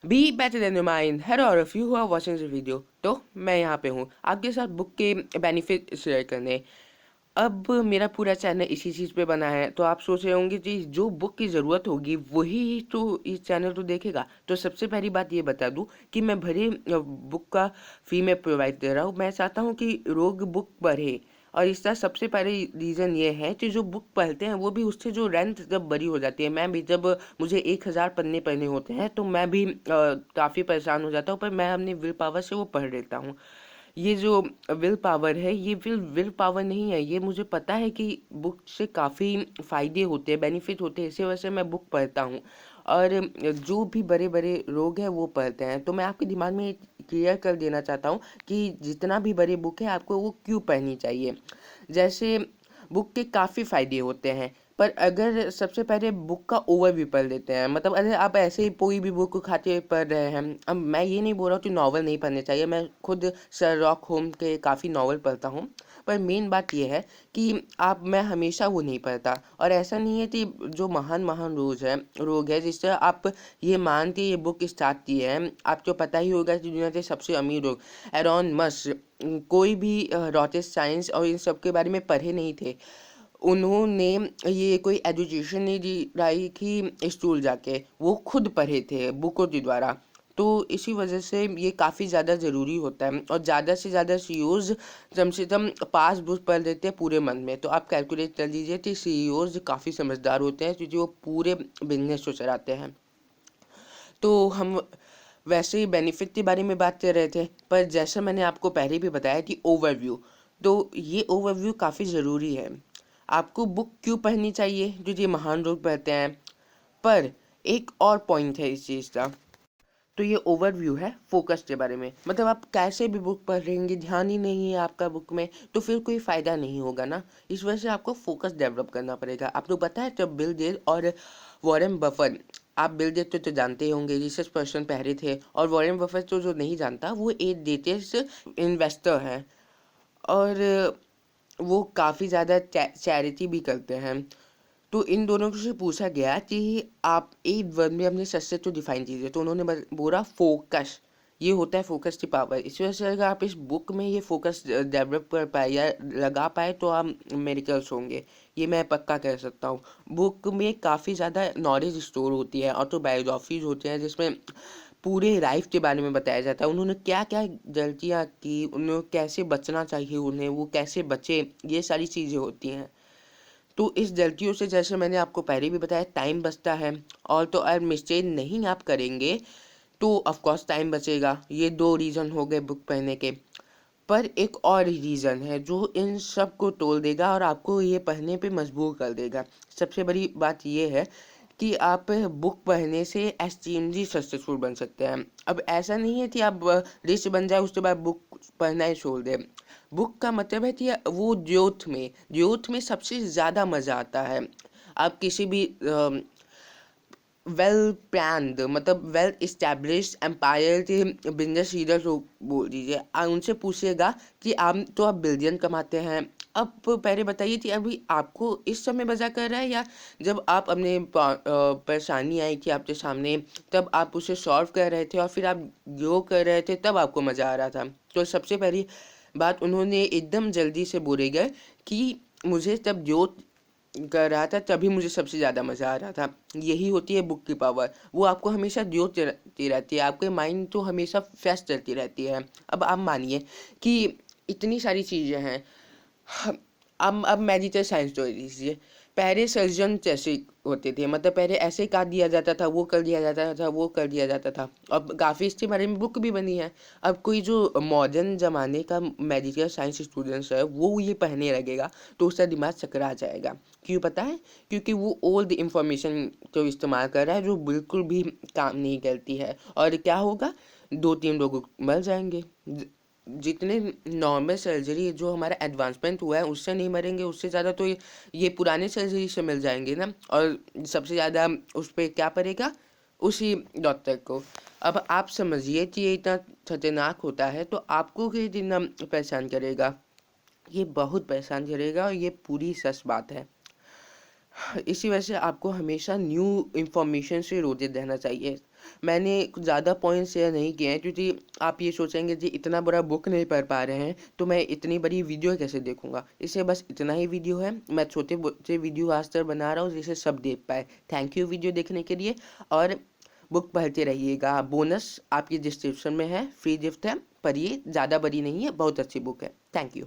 B better than your mind. Hello all of you who are watching this video. तो मैं यहाँ पे हूँ आपके साथ बुक के बेनिफिट शेयर करने। अब मेरा पूरा चैनल इसी चीज़ पे बना है, तो आप सोच रहे होंगे कि जो बुक की ज़रूरत होगी वही तो इस चैनल तो देखेगा। तो सबसे पहली बात ये बता दूं कि मैं भले बुक का फ्री में प्रोवाइड दे रहा हूँ, मैं चाहता हूँ कि लोग बुक पढ़े। और इसका सबसे पहले रीज़न ये है कि जो बुक पढ़ते हैं वो भी उससे जो रेंथ जब बड़ी हो जाती है, मैं भी जब मुझे 1000 पन्ने पढ़ने होते हैं तो मैं भी काफ़ी परेशान हो जाता हूँ, पर मैं अपनी विल पावर से वो पढ़ लेता हूँ। ये जो विल पावर है, ये विल पावर नहीं है, ये मुझे पता है कि बुक से काफ़ी फ़ायदे होते हैं, बेनिफिट होते हैं, इसी वजह से मैं बुक पढ़ता हूँ। और जो भी बड़े बड़े लोग हैं वो पढ़ते हैं, तो मैं आपके दिमाग में क्लियर कर देना चाहता हूँ कि जितना भी बड़ी बुक है आपको वो क्यों पढ़नी चाहिए। जैसे बुक के काफ़ी फ़ायदे होते हैं, पर अगर सबसे पहले बुक का ओवरव्यू पढ़ लेते हैं, मतलब अगर आप ऐसे ही कोई भी बुक उठाते पढ़ रहे हैं, अब मैं ये नहीं बोल रहा हूँ कि नॉवल नहीं पढ़ने चाहिए, मैं खुद शर्लॉक होम के काफ़ी नॉवल पढ़ता हूँ। पर मेन बात ये है कि आप मैं हमेशा वो नहीं पढ़ता, और ऐसा नहीं है कि जो महान महान रोग है जिससे आप ये मान के ये बुक स्टार्ट की है। आपको पता ही होगा कि दुनिया के सबसे अमीर लोग एरॉन मस्क कोई भी रॉकेट साइंस और इन सब के बारे में पढ़े नहीं थे। उन्होंने ये कोई एजुकेशन नहीं दिलाई कि स्कूल जाके, वो खुद पढ़े थे बुकों के द्वारा। तो इसी वजह से ये काफ़ी ज़्यादा ज़रूरी होता है, और ज़्यादा से ज़्यादा सीईओज कम से कम 5 बुक पढ़ लेते हैं पूरे मंथ में। तो आप कैलकुलेट कर लीजिए कि सीईओज काफ़ी समझदार होते हैं क्योंकि वो पूरे बिजनेस को चलाते हैं। तो हम वैसे ही बेनिफिट के बारे में बात कर रहे थे, पर जैसा मैंने आपको पहले भी बताया कि ओवरव्यू, तो ये ओवरव्यू काफ़ी ज़रूरी है। आपको बुक क्यों पढ़नी चाहिए, जो ये महान लोग पढ़ते हैं। पर एक और पॉइंट है इस चीज़ का, तो ये ओवरव्यू है फोकस के बारे में। मतलब आप कैसे भी बुक पढ़ लेंगे, ध्यान ही नहीं है आपका बुक में, तो फिर कोई फ़ायदा नहीं होगा ना। इस वजह से आपको फोकस डेवलप करना पड़ेगा। आपको पता है जब बिल गेट्स और वॉरेन बफेट, आप बिल गेट्स तो जानते ही होंगे, रिसर्च पर्सन पहले थे, और वॉरेन बफेट तो जो नहीं जानता वो एक लेटेस्ट इन्वेस्टर है। और वो काफ़ी ज़्यादा चैरिटी भी करते हैं। तो इन दोनों से पूछा गया कि आप एक वर्ड में अपने सक्सेस को डिफाइन कीजिए, तो उन्होंने बोला फोकस। ये होता है फोकस की पावर। इस वजह से अगर आप इस बुक में ये फोकस डेवलप कर पाए या लगा पाए तो आप मेरिकल्स होंगे, ये मैं पक्का कह सकता हूँ। बुक में काफ़ी ज़्यादा नॉलेज स्टोर होती है, ऑटोबायोग्राफीज होती हैं जिसमें पूरे लाइफ के बारे में बताया जाता है। उन्होंने क्या क्या गलतियाँ की, उन्हें कैसे बचना चाहिए, उन्हें वो कैसे बचे, ये सारी चीज़ें होती हैं। तो इस गलतियों से, जैसे मैंने आपको पहले भी बताया, टाइम बचता है। और तो और मिस्टेक नहीं आप करेंगे तो ऑफ कोर्स टाइम बचेगा। ये दो रीज़न हो गए बुक पढ़ने के। पर एक और रीज़न है जो इन सब को तोड़ देगा और आपको ये पढ़ने पे मजबूर कर देगा। सबसे बड़ी बात ये है कि आप बुक पढ़ने से एक्सट्रीमली सक्सेसफुल बन सकते हैं। अब ऐसा नहीं है कि आप रिच बन जाए उसके बाद बुक पढ़ना ही छोड़ दें। बुक का मतलब है कि वो ज्योत में सबसे ज़्यादा मज़ा आता है। आप किसी भी वेल प्लान्ड, मतलब वेल इस्टेब्लिश्ड एम्पायर के बिजनेस लीडर को बोल दीजिए, उनसे पूछिएगा कि आप बिलियन कमाते हैं। अब पहले बताइए कि अभी आपको इस समय मज़ा कर रहा है, या जब आप अपने परेशानी आई थी आपके सामने, तब आप उसे सॉल्व कर रहे थे और फिर आप जो कर रहे थे तब आपको मज़ा आ रहा था। तो सबसे पहली बात उन्होंने एकदम जल्दी से बोले गए कि मुझे तब जो कर रहा था तभी मुझे सबसे ज़्यादा मज़ा आ रहा था। यही होती है बुक की पावर। वो आपको हमेशा जोड़ती रहती है, आपके माइंड तो हमेशा फ्रेश चलती रहती है। अब आप मानिए कि इतनी सारी चीज़ें हैं। अब मेडिकल साइंस जो लीजिए, पहले सर्जन जैसे होते थे, मतलब पहले ऐसे काट दिया जाता था, वो कर दिया जाता था, वो कर दिया जाता था। अब काफ़ी इसके बारे में बुक भी बनी है। अब कोई जो मॉडर्न ज़माने का मेडिकल साइंस स्टूडेंट्स है वो ये पढ़ने लगेगा तो उसका दिमाग चकरा जाएगा। क्यों पता है? क्योंकि वो ओल्ड इंफॉर्मेशन को इस्तेमाल कर रहा है जो बिल्कुल भी काम नहीं करती है। और क्या होगा, 2-3 लोग मर जाएंगे। जितने नॉर्मल सर्जरी जो हमारा एडवांसमेंट हुआ है उससे नहीं मरेंगे, उससे ज़्यादा तो ये पुराने सर्जरी से मिल जाएंगे ना। और सबसे ज़्यादा उस पर क्या पड़ेगा, उसी डॉक्टर को। अब आप समझिए कि ये इतना खतरनाक होता है तो आपको कितना परेशान करेगा, ये बहुत परेशान करेगा, और ये पूरी सच बात है। इसी वजह से आपको हमेशा न्यू इंफॉर्मेशन से रोजे रहना चाहिए। मैंने कुछ ज़्यादा पॉइंट्स शेयर नहीं किए हैं, क्योंकि आप ये सोचेंगे जी इतना बड़ा बुक नहीं पढ़ पा रहे हैं तो मैं इतनी बड़ी वीडियो कैसे देखूंगा। इससे बस इतना ही वीडियो है, मैं छोटे छोटे वीडियो आज तक बना रहा हूँ जिसे सब देख पाए। थैंक यू वीडियो देखने के लिए, और बुक पढ़ते रहिएगा। बोनस आपकी डिस्क्रिप्शन में है, फ्री गिफ्ट है, पढ़िए, ज़्यादा बड़ी नहीं है, बहुत अच्छी बुक है। Thank you.